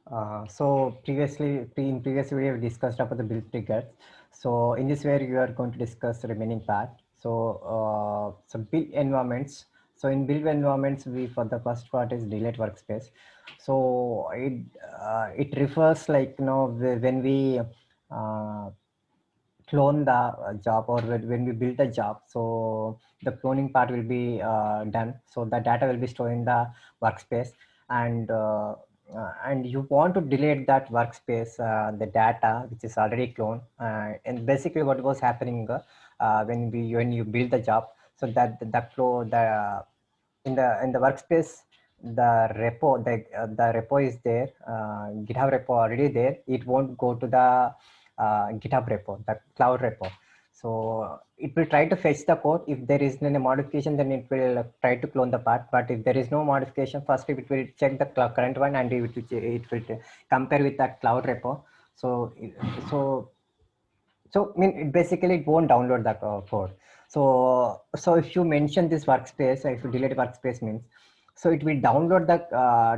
So in previous video, we discussed about the build triggers. So in this video, you are going to discuss the remaining part. So build environments. So in build environments, we for the first part is delete workspace. So it refers like when we uh, clone the job or when we build a job, so the cloning part will be done, so the data will be stored in the workspace, and you want to delete that workspace, the data which is already cloned, and basically what was happening when you build the job, so that the in the workspace, the repo is there, GitHub repo already there. It won't go to the GitHub repo, the cloud repo. So it will try to fetch the code. If there is any modification, then it will try to clone the part. But if there is no modification, first it will check the current one, and it will compare with that cloud repo. So so so basically it won't download the code. So if you mention this workspace, if you delete workspace means, so it will download the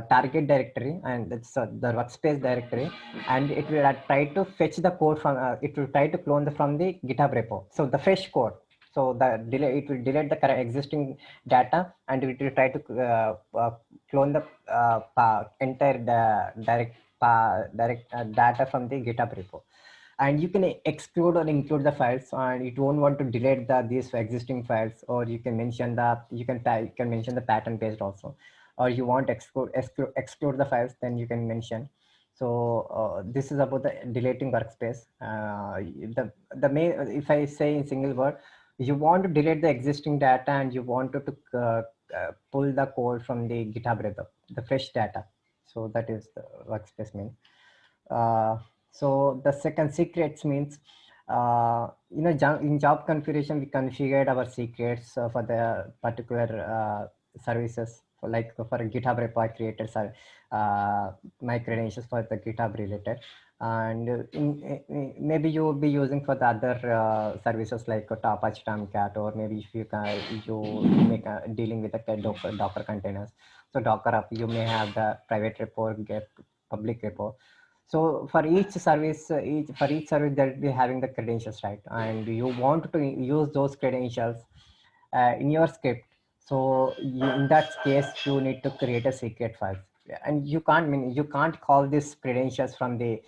target directory, and that's the workspace directory, and it will try to fetch the code from, it will try to clone from the GitHub repo, so the fresh code. So it will delete the current existing data, and it will try to clone the entire direct data from the GitHub repo. And you can exclude or include the files, and you don't want to delete these existing files, or you can mention you can mention the pattern based also, or you want exclude the files, then you can mention. So this is about the deleting workspace. The main, if I say in single word, you want to delete the existing data, and you want to pull the code from the GitHub repo, the fresh data. So that is the workspace mean. uh, so the second secrets means, in job configuration, we configured our secrets for the particular services. For a GitHub repo, I created my credentials for the GitHub related, and maybe you will be using for the other services like Apache Tomcat, or maybe if you make dealing with the Docker containers. So Docker up, you may have the private repo, get public repo. So for each service, there will be having the credentials, right? And you want to use those credentials in your script. So in that case, you need to create a secret file, and you can't call these credentials from the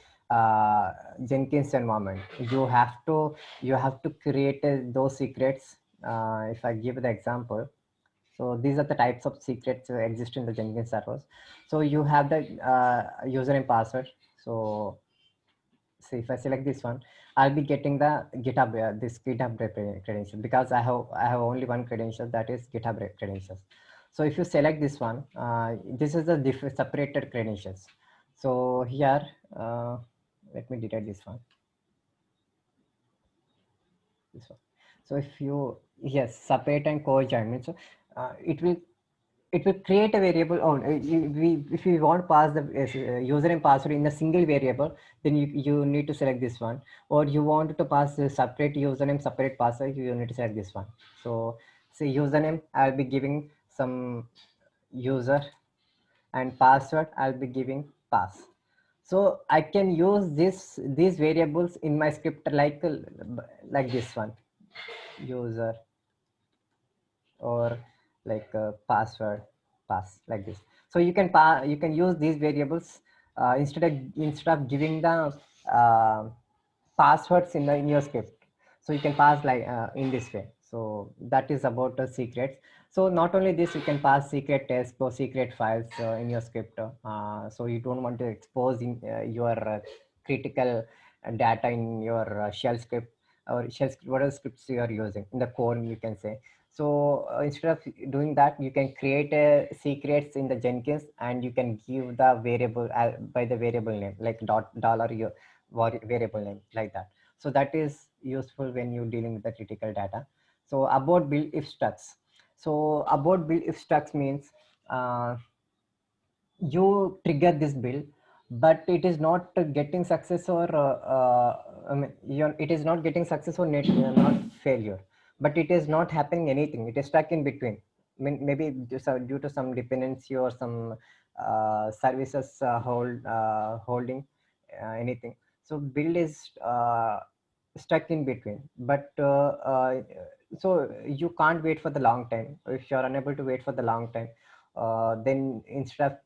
Jenkins environment. You have to create those secrets. If I give the example, so these are the types of secrets exist in the Jenkins servers. So you have the user and password. So if I select this one, I'll be getting the GitHub, this GitHub credential, because I have only one credential, that is GitHub credentials. So if you select this one, this is the separated credentials. So here, let me delete this one. This one. So if you, yes, separate and co-join means, so it will create a variable. If you want to pass the user and password in a single variable, then you need to select this one. Or you want to pass a separate username, separate password, you need to select this one. So say username, I'll be giving some user, and password, I'll be giving pass. So I can use these variables in my script, like this one, user, or like password, pass, like this. So you can use these variables instead of giving the uh, passwords in your script. So you can pass like in this way. So that is about the secrets. So not only this, you can pass secret tests or secret files in your script. So you don't want to expose your critical data in your shell script, or shell script, whatever scripts you are using in the code, you can say. So instead of doing that, you can create secrets in the Jenkins, and you can give the variable by the variable name, like dollar your variable name, like that. So that is useful when you're dealing with the critical data. So about build if structs. So about build if structs means, uh, you trigger this build, but it is not getting success, or it is not getting success, or not failure, but it is not happening anything. It is stuck in between. maybe due to some dependency or some services holding anything. So build is stuck in between, but so you can't wait for the long time. If you're unable to wait for the long time, then instead of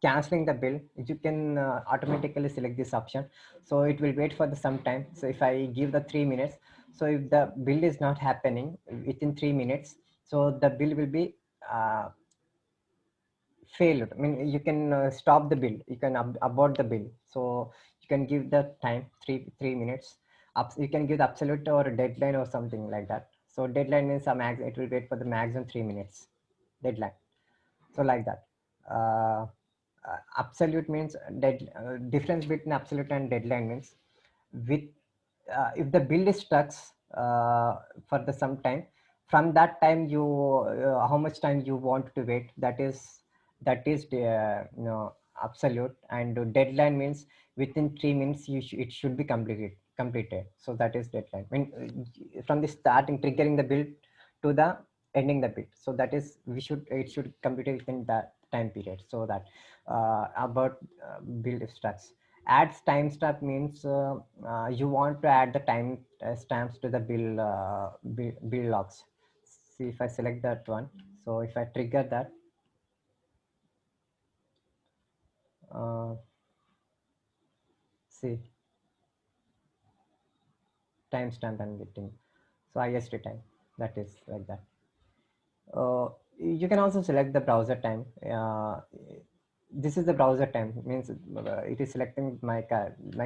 canceling the bill, you can automatically select this option. So it will wait for the some time. So if I give the 3 minutes, so if the bill is not happening within 3 minutes, so the bill will be uh, failed. I mean, you can stop the bill, you can abort the bill. So you can give the time three minutes. You can give the absolute or deadline or something like that. So deadline means a max, it will wait for the maximum 3 minutes deadline. So like that. Absolute means difference between absolute and deadline means with if the bill is stuck for the some time, from that time you how much time you want to wait, that is the absolute. And deadline means within 3 minutes it should be completed. So that is deadline. I mean, from the starting triggering the bill to the ending the bit, so that is it should complete it within that time period. So that about build structs. Adds timestamp means you want to add the time stamps to the bill logs. See if I select that one. So if I trigger that, see timestamp I'm getting. So IST time, that is like that. You can also select the browser time. This is the browser time, means it is selecting my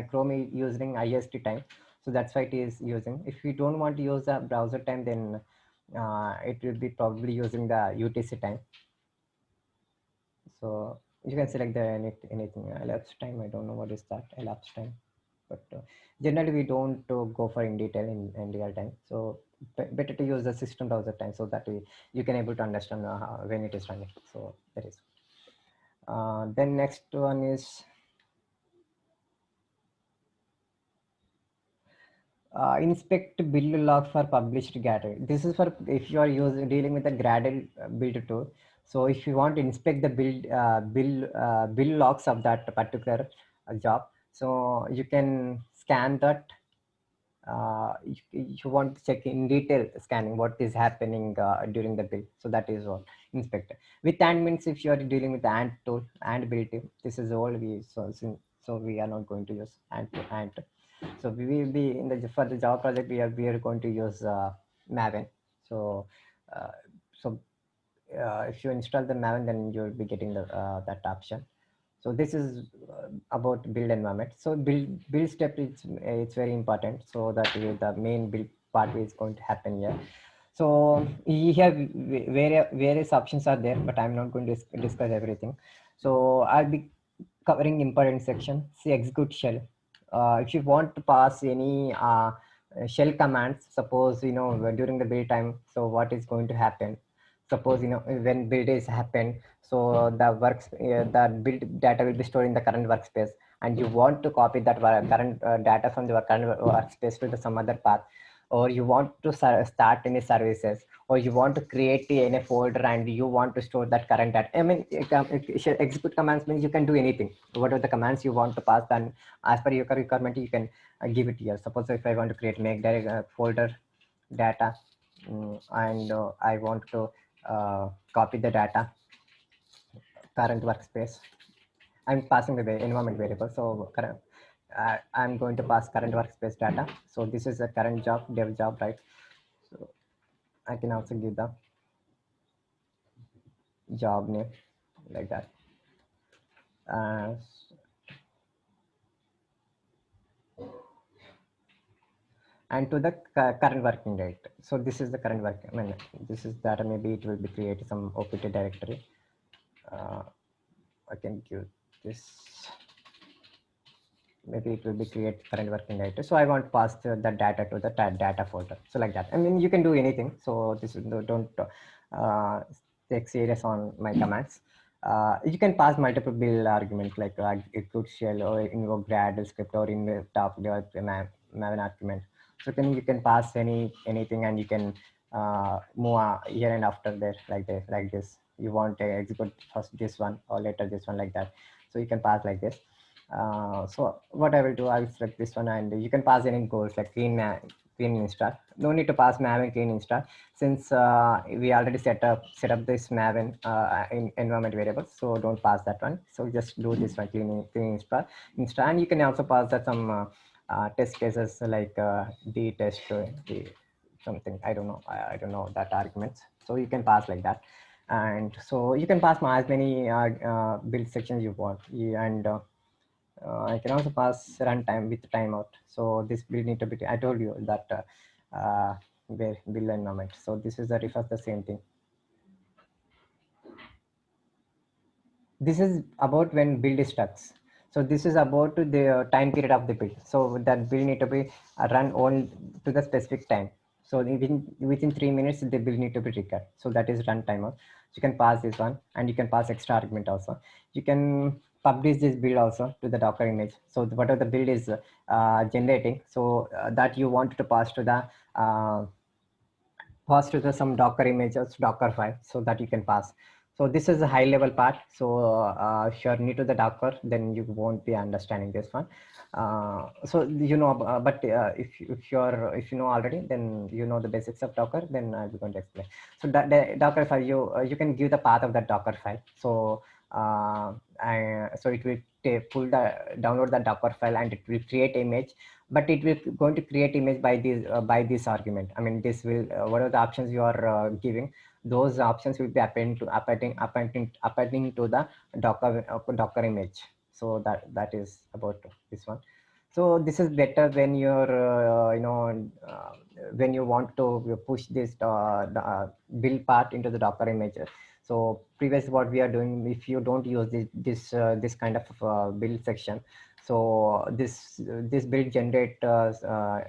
Chrome using IST time. So that's why it is using. If you don't want to use the browser time, then it will be probably using the UTC time. So you can select the anything. Elapsed time, I don't know what is that elapsed time, but generally we don't go for in detail in real time. So better to use the system browser time, so that you can able to understand when it is running. So that is. Then next one is inspect build log for published Gradle. This is for if you are dealing with a Gradle build tool. So if you want to inspect the build logs of that particular job, so you can scan that. You want to check in detail scanning what is happening during the build. So that is what inspector. With ant means if you are dealing with the ant tool and build team, this is all we so we are not going to use ant. So we will be in the for the Java project we are going to use Maven. So uh, so if you install the Maven, then you'll be getting the that option. So this is about build environment. So build step is it's very important, so that the main build part is going to happen here. So you have various options are there, but I'm not going to discuss everything. So I'll be covering important section. See execute shell. If you want to pass any shell commands, suppose during the build time, so what is going to happen? Suppose when build is happen, so the build data will be stored in the current workspace, and you want to copy that current data from the current workspace to the some other path, or you want to start any services, or you want to create in a folder and you want to store that current data. I mean, execute commands means you can do anything. Whatever the commands you want to pass, then as per your requirement, you can give it here. Suppose if I want to create make direct folder data, and I want to copy the data current workspace. I'm passing the environment variable. So current, I'm going to pass current workspace data. So this is a current job, dev job, right? So I can also give the job name like that. Uh, and to the current working directory. So this is the current work. I mean, this is data. Maybe it will be created some OPT directory. I can give this. Maybe it will be create current working directory. So I want to pass the data to the data folder. So like that. I mean, you can do anything. So this is don't take serious on my commands. You can pass multiple build arguments like execute shell or invoke Gradle script or invoke top Maven argument. So you can pass anything, and you can move here and after there, like this. You want to execute first this one or later this one, like that. So you can pass like this. So what I will do, I will select this one, and you can pass any goals like clean install. No need to pass Maven clean install, since we already set up this Maven in environment variable. So don't pass that one. So just do this one, clean install, and you can also pass that some test cases like the test the something, I don't know, I don't know that arguments. So you can pass like that, and so you can pass as many build sections you want. And I can also pass runtime with timeout. So this build need to be, I told you that build environment. So this is the refers the same thing. This is about when build is stuck. So this is about the time period of the build. So that build need to be run on to the specific time. So within 3 minutes, the build need to be triggered. So that is run timer. So you can pass this one, and you can pass extra argument also. You can publish this build also to the Docker image. So whatever the build is generating, so that you want to pass to the some Docker images, Docker file, so that you can pass. So this is a high level part. So if you're new to the Docker, then you won't be understanding this one. So you know, but if you know already, then you know the basics of Docker. Then I'll be going to explain. So the Docker file, you can give the path of that Docker file. So so it will download the Docker file, and it will create image, but it will going to create image by this argument. I mean, this will what are the options you are giving, those options will be appending to the Docker image. So that is about this one. So this is better when you're when you want to push this build part into the Docker image. So previous what we are doing, if you don't use this kind of build section, so this build generate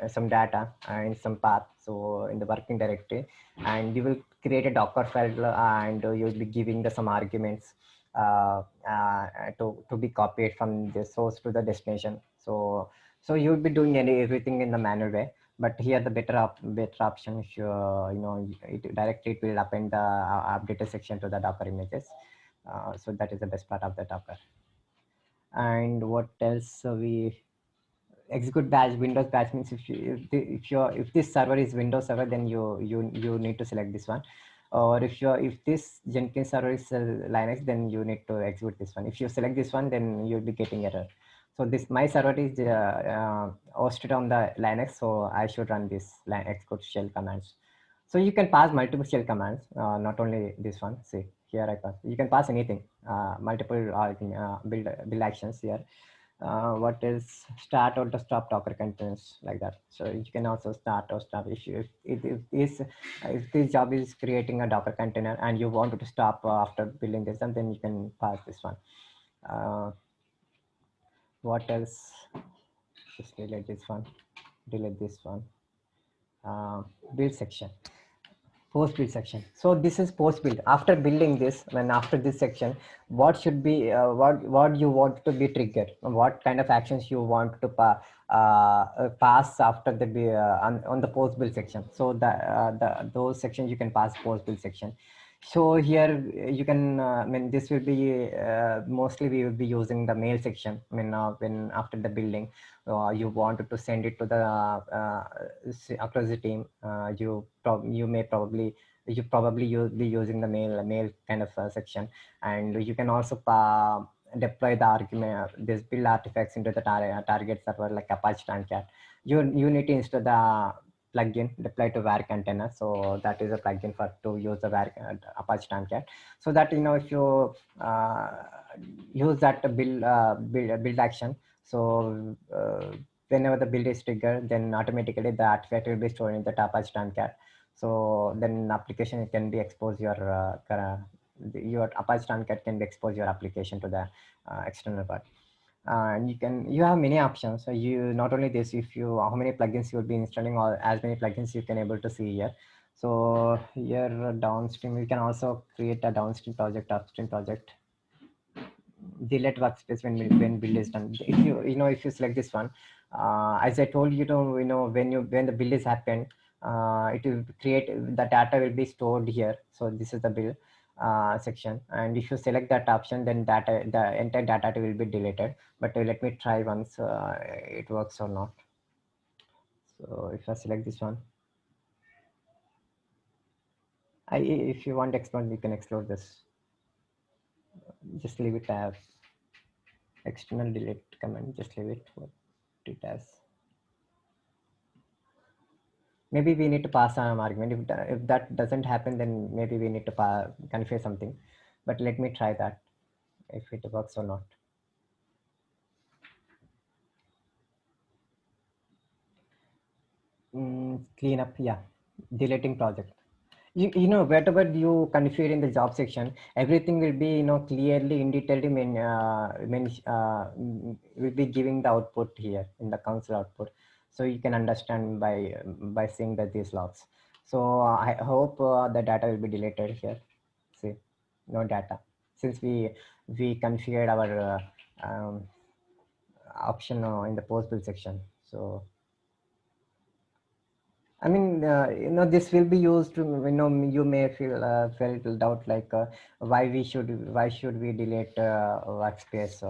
some data in some path, so in the working directory, and you will create a Docker file, and you'll be giving some arguments to be copied from the source to the destination. So you'll be doing everything in the manual way. But here the better option, if it directly it will append the updated section to the Docker images. So that is the best part of the Docker. And what else we execute batch, Windows batch means if this server is Windows server, then you need to select this one. Or if this Jenkins server is Linux, then you need to execute this one. If you select this one, then you'll be getting error. So this my server is hosted on the Linux, so I should run this execute shell commands. So you can pass multiple shell commands, not only this one. See here I pass. You can pass anything, multiple build actions here. What is start or to stop Docker containers, like that. So you can also start or stop if this job is creating a Docker container and you want to stop after building this, and then you can pass this one. What else? Just delete this one. Delete this one. Build section. Post build section. So this is post build. After building this, when after this section, what should be what you want to be triggered? What kind of actions you want to pass after the on the post build section? So those sections you can pass post build section. So here you can, I mean, this will be mostly we will be using the mail section. I mean, when after the building, you wanted to send it to the across the team. You may probably you'll be using the mail kind of section, and you can also deploy the argument this build artifacts into the target server like Apache Tomcat. You need to install the plugin deploy to var container. So that is a plugin for to use the var Apache Tomcat. So that if you use that build action, so whenever the build is triggered, then automatically the artifact will be stored in the Apache Tomcat. So then application can be exposed your Apache Tomcat can be expose your application to the external part. And you have many options. So you not only this, if you how many plugins you will be installing, or as many plugins you can able to see here. So here downstream you can also create a downstream project, upstream project. Delete workspace when build is done. If if you select this one, as I told you to when the build is happened, it will create the data will be stored here. So this is the build section, and if you select that option, then the entire data will be deleted. But let me try once it works or not. So if I select this one, if you want to explore, you can explore this. Just leave it as external delete command. Just leave it what it as. Maybe we need to pass an argument. If that doesn't happen, then maybe we need to configure something. But let me try that if it works or not. Clean up, yeah, deleting project. You know, whatever you configure in the job section, everything will be, you know, clearly in detail will be giving the output here in the console output, so you can understand by seeing that these logs. So I hope the data will be deleted here. See, no data, since we configured our option in the post build section. So I mean, this will be used to, you may felt doubt like why should we delete workspace,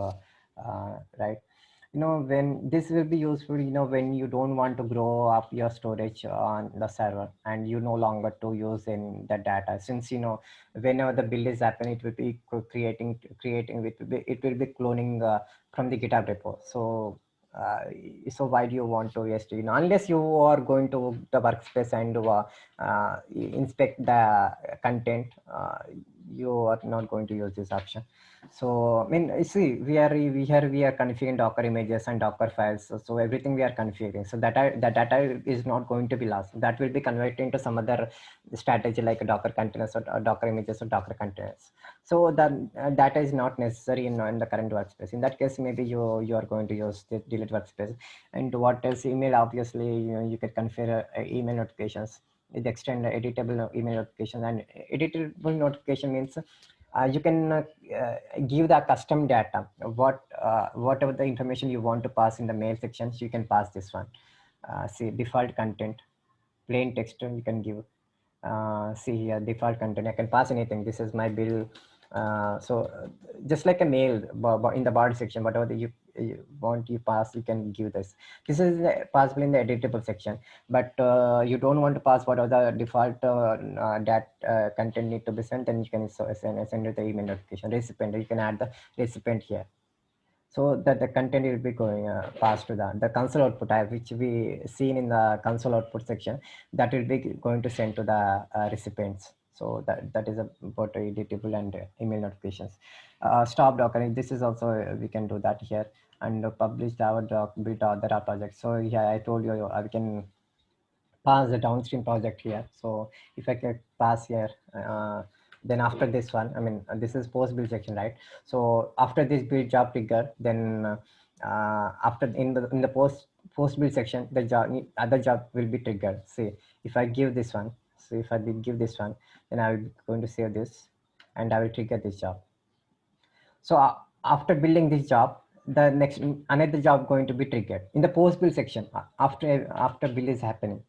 right? When this will be useful, when you don't want to grow up your storage on the server and you no longer to use in the data, since, whenever the build is happening, it will be creating, it will be cloning from the GitHub repo. Uh, so why do you want to waste, unless you are going to the workspace and inspect the content, you are not going to use this option. So I mean, you see, we are configuring Docker images and Docker files, so everything we are configuring, so the data is not going to be lost. That will be converted into some other strategy like Docker containers or Docker images or Docker containers. So the data is not necessary in the current workspace. In that case, maybe you are going to use the delete workspace. And what else? Email, obviously, you can configure email notifications. It extend editable email notification, and editable notification means you can give the custom data, whatever the information you want to pass in the mail sections, you can pass this one. See, default content, plain text you can give. See here, default content, I can pass anything. This is my bill. Just like a mail in the body section, whatever you want you pass, you can give this. This is possible in the editable section, but you don't want to pass whatever the default that content need to be sent, then you can send it the email notification. Recipient, you can add the recipient here, so that the content will be going passed to the console output type, which we seen in the console output section, that will be going to send to the recipients. So that is about editable and email notifications. Stop Docker, this is also we can do that here, and publish our doc build other projects. So yeah, I told you we can pass the downstream project here. So if I can pass here, then after this one, I mean, this is post build section, right? So after this build job trigger, then after in the post build section, the other job will be triggered. See, if I give this one, so if I give this one, then I will going to save this, and I will trigger this job. So after building this job, the next another job going to be triggered in the post build section after build is happening.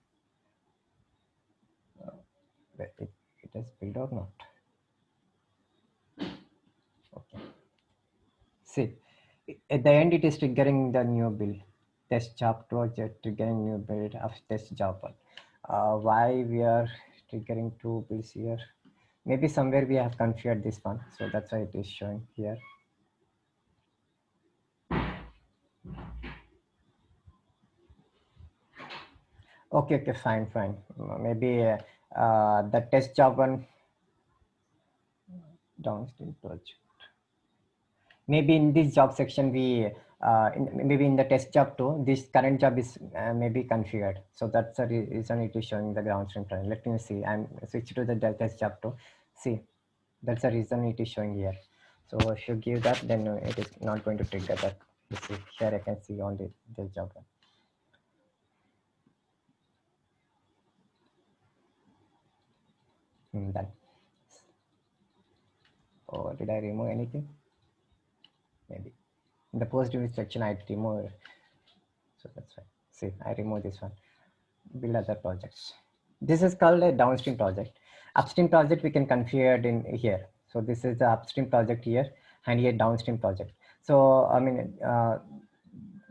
It has built or not. Okay. See, at the end, it is triggering the new build. Test job 2 triggering new build of test job 1. Why we are triggering two builds here? Maybe somewhere we have configured this one, so that's why it is showing here. Okay, fine. Maybe the test job 1 downstream project. Maybe in this job section maybe in the test job 2, this current job is maybe configured, so that's the reason it is showing the ground stream trend. Let me see, I'm switch to the test job 2. See, that's the reason it is showing here. So if you give that, then it is not going to trigger that. You see here, I can see only the job 1. Done. Oh, did I remove anything? Maybe in the post section I remove, so that's why. See, I remove this one. Build other projects. This is called a downstream project. Upstream project we can configure it in here. So this is the upstream project here, and here downstream project. So I mean,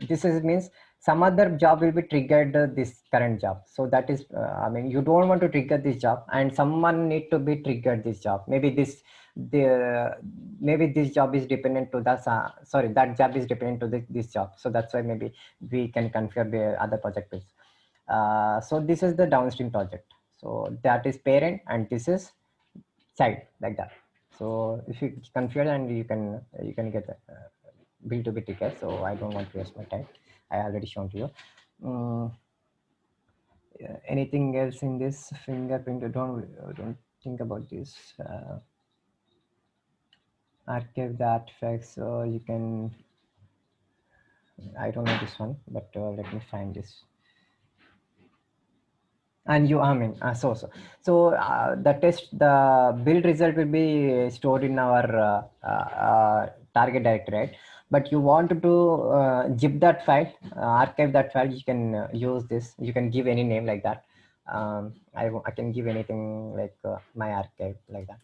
this is means some other job will be triggered this current job. So that is, I mean, you don't want to trigger this job, and someone need to be triggered this job. Maybe maybe this job is dependent to the sorry, that job is dependent to this job. So that's why maybe we can configure the other project base. So this is the downstream project. So that is parent, and this is child, like that. So if you configure, and you can get bill to be ticket. So I don't want to waste my time. I already shown to you. Anything else in this fingerprint? Don't think about this. Archive the artifacts. So you can. I don't know this one, but let me find this. And you, I mean, the build result will be stored in our target directory, right? But you want to zip that file, archive that file, you can use this. You can give any name like that. I can give anything like my archive, like that.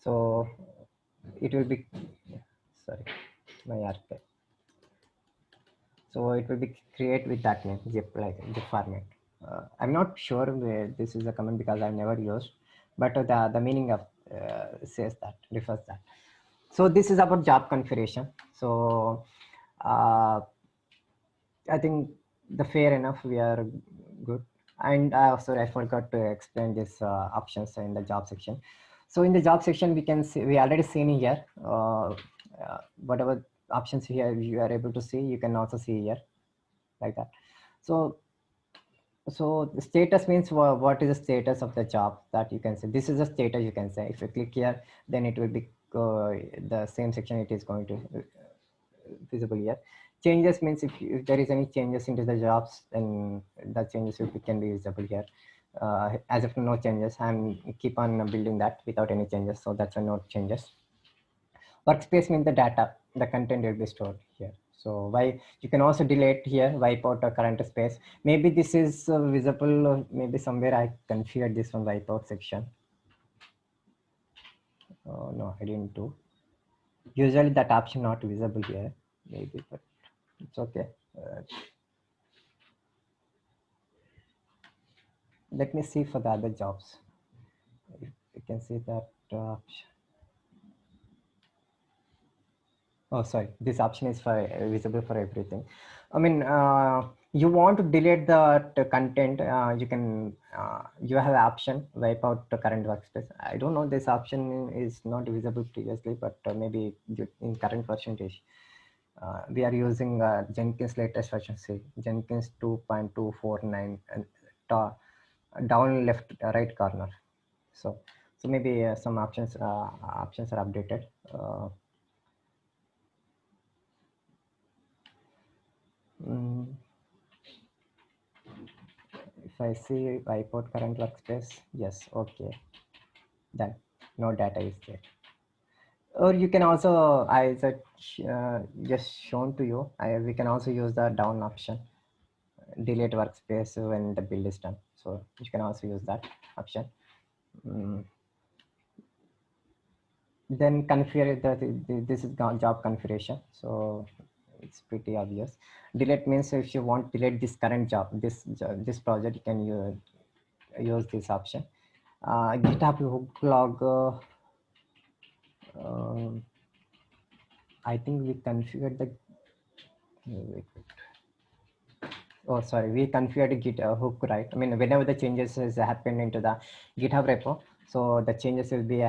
So it will be, sorry, my archive. So it will be create with that name, zip, like zip format. I'm not sure where this is a comment because I've never used, but the meaning of says that, refers that. So this is about job configuration. So I think the fair enough, we are good. And sorry, I forgot to explain this options in the job section. So in the job section, we can see, we already seen here, whatever options here you are able to see, you can also see here, like that. So the status means what is the status of the job, that you can say. This is the status, you can say. If you click here, then it will be the same section, it is going to visible here. Changes means if there is any changes into the jobs, then the changes can be visible here. As if no changes, I'm keep on building that without any changes, so that's why no changes. Workspace means the data, the content will be stored here. So why you can also delete here, wipe out a current space. Maybe this is visible, maybe somewhere I configured this one wipe out section. Oh, no, I didn't do. Usually that option not visible here, maybe, but it's okay. Let me see for the other jobs. You can see that option. Oh, sorry. This option is for visible for everything. I mean, you want to delete the content. You can. You have option wipe out the current workspace. I don't know. This option is not visible previously, but maybe in current version we are using Jenkins latest version. Say Jenkins 2.249 and down left right corner. So maybe some options are updated. If I see wipe out current workspace, yes, okay, done. No data is there. Or you can also, I said, just shown to you, we can also use the down option, delete workspace when the build is done. So you can also use that option. Then configure this is job configuration. So it's pretty obvious. Delete means if you want delete this current job, this project, you can use this option. GitHub hook log. I think we configured the. Wait. Oh, sorry, we configured Git hook, right? I mean, whenever the changes is happen into the GitHub repo, so the changes will be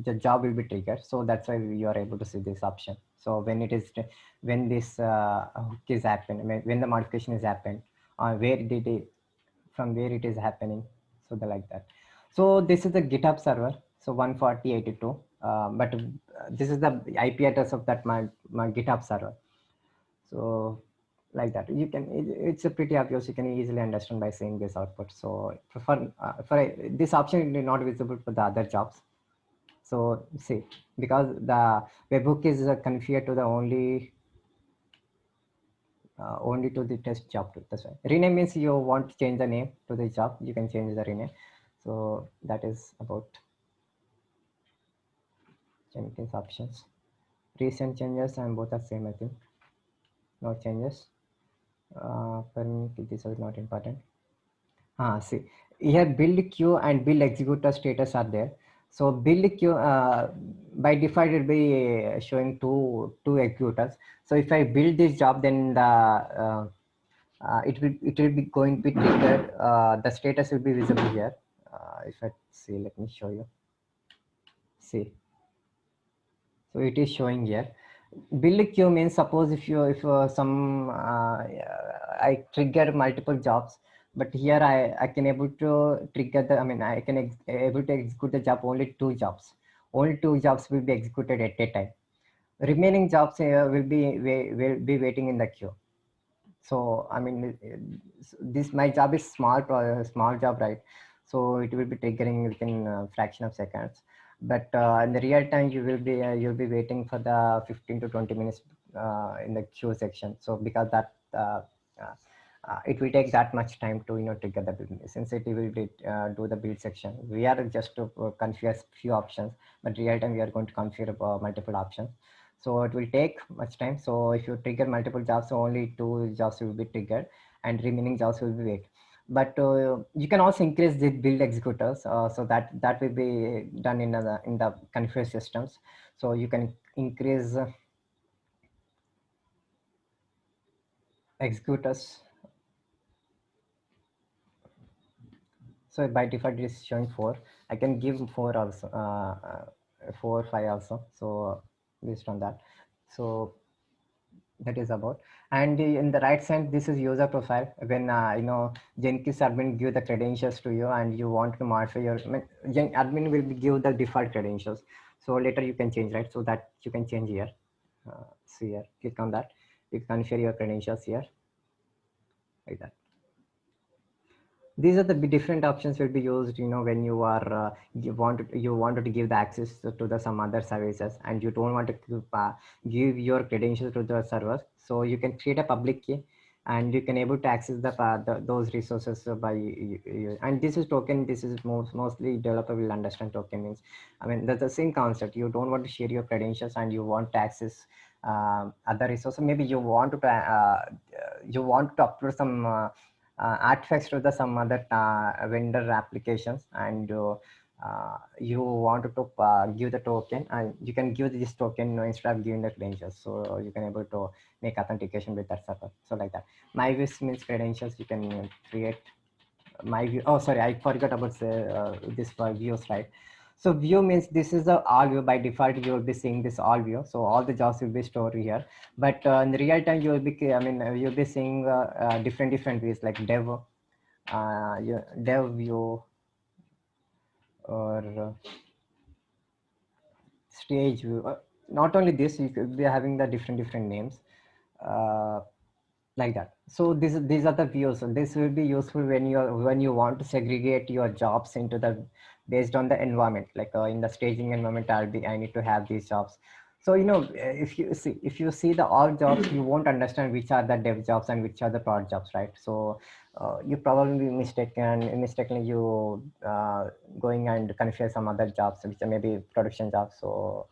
the job will be triggered. So that's why you are able to see this option. So when it is when this hook is happening, when the modification is happened, where did it from where it is happening, so the like that. So this is the GitHub server, so 140.82, but this is the IP address of that my GitHub server. So like that, you can, it's a pretty obvious, you can easily understand by seeing this output. So for this option is not visible for the other jobs. So see, because the webhook is configured to the only only to the test job too. That's why rename means you want to change the name to the job, you can change the rename. So that is about Jenkins options. Recent changes and both are same, I think. No changes. This is not important. See, here build queue and build executor status are there. So build queue by default it will be showing two executors. So if I build this job, then it will be going to be triggered. The status will be visible here. If I see, let me show you. See, so it is showing here. Build queue means suppose if some I trigger multiple jobs, but here I can able to trigger the, I mean I can able to execute the job only two jobs. Only two jobs will be executed at a time. Remaining jobs will be waiting in the queue. So I mean this my job is small job, right? So it will be triggering within a fraction of seconds, but in the real time you'll be waiting for the 15 to 20 minutes in the queue section. So because that uh, it will take that much time to trigger the build. Since it will do the build section, we are just to configure few options, but real time we are going to configure multiple options. So it will take much time. So if you trigger multiple jobs, so only two jobs will be triggered and remaining jobs will be wait. But you can also increase the build executors, so that will be done in the configure systems. So you can increase executors. So by default it is showing 4. I can give 4 also, 4 5 also. So based on that. So that is about. And in the right side, this is user profile. When Jenkins admin give the credentials to you and you want to modify your, admin will give the default credentials. So later you can change, right? So that you can change here. See here, click on that. You can share your credentials here like that. These are the different options will be used when you are you wanted to give the access to the some other services and you don't want to give your credentials to the server. So you can create a public key and you can able to access those resources by and this is token. This is mostly developer will understand. Token means, I mean, that's the same concept. You don't want to share your credentials and you want to access other resources. Maybe you want to upload some artifacts to the some other vendor applications, and you want to give the token, and you can give this token instead of giving the credentials. So you can able to make authentication with that server. So like that. My views means credentials. You can create my view. Oh, sorry, I forgot about this for views, right? So view means this is the all view. By default, you will be seeing this all view. So all the jobs will be stored here. But in the real time, you will be, I mean, you'll be seeing different views like dev view or stage view. Not only this, you could be having the different names. Uh, like that. So these are the views. So this will be useful when you want to segregate your jobs into the based on the environment. Like in the staging environment, I need to have these jobs. So if you see the all jobs, you won't understand which are the dev jobs and which are the prod jobs, right? So you probably mistakenly you going and configure some other jobs which are maybe production jobs. So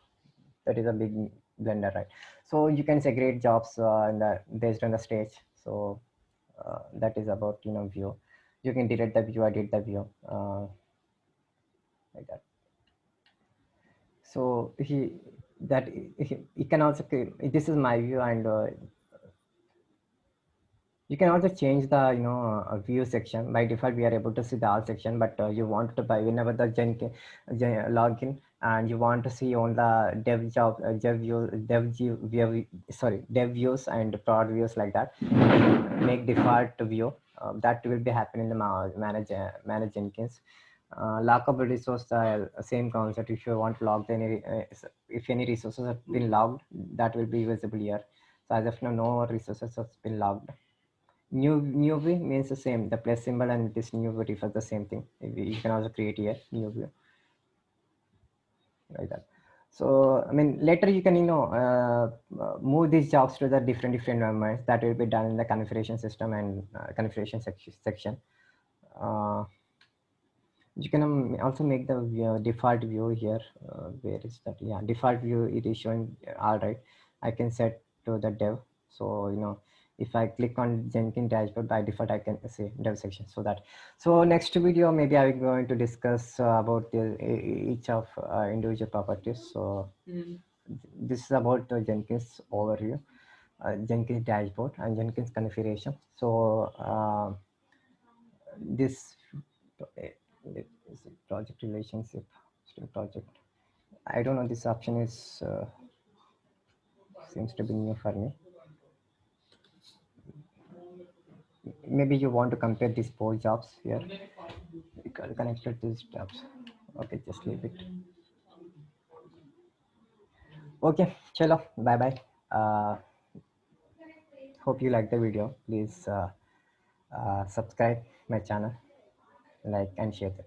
that is a big blender, right? So you can segregate jobs based on the stage. So that is about view. You can delete the view, edit the view, like that. So he can also this is my view, and you can also change the view section. By default we are able to see the all section, but you want to buy whenever the login and you want to see on the dev job dev views and prod views, like that. Make default view. That will be happening in the manage Jenkins. Lockable resource, same concept. If you want to log if any resources have been logged, that will be visible here. So as of now, no resources have been logged. New view means the same. The plus symbol and this new view refers the same thing. You can also create here new view, like that. So I mean, later you can move these jobs to the different environments that will be done in the configuration system and configuration section. You can also make the default view here. Where is that? Yeah, default view, it is showing all right. I can set to the dev. So if I click on Jenkins dashboard, by default I can see dev section. So next video maybe I'm going to discuss about each of individual properties. So this is about the Jenkins overview, Jenkins dashboard and Jenkins configuration. So this is a project relationship, project. I don't know, this option is seems to be new for me. Maybe you want to compare these four jobs here. Connected these jobs. Okay, just leave it. Okay, chalo, bye bye. Hope you like the video. Please subscribe my channel, like and share it.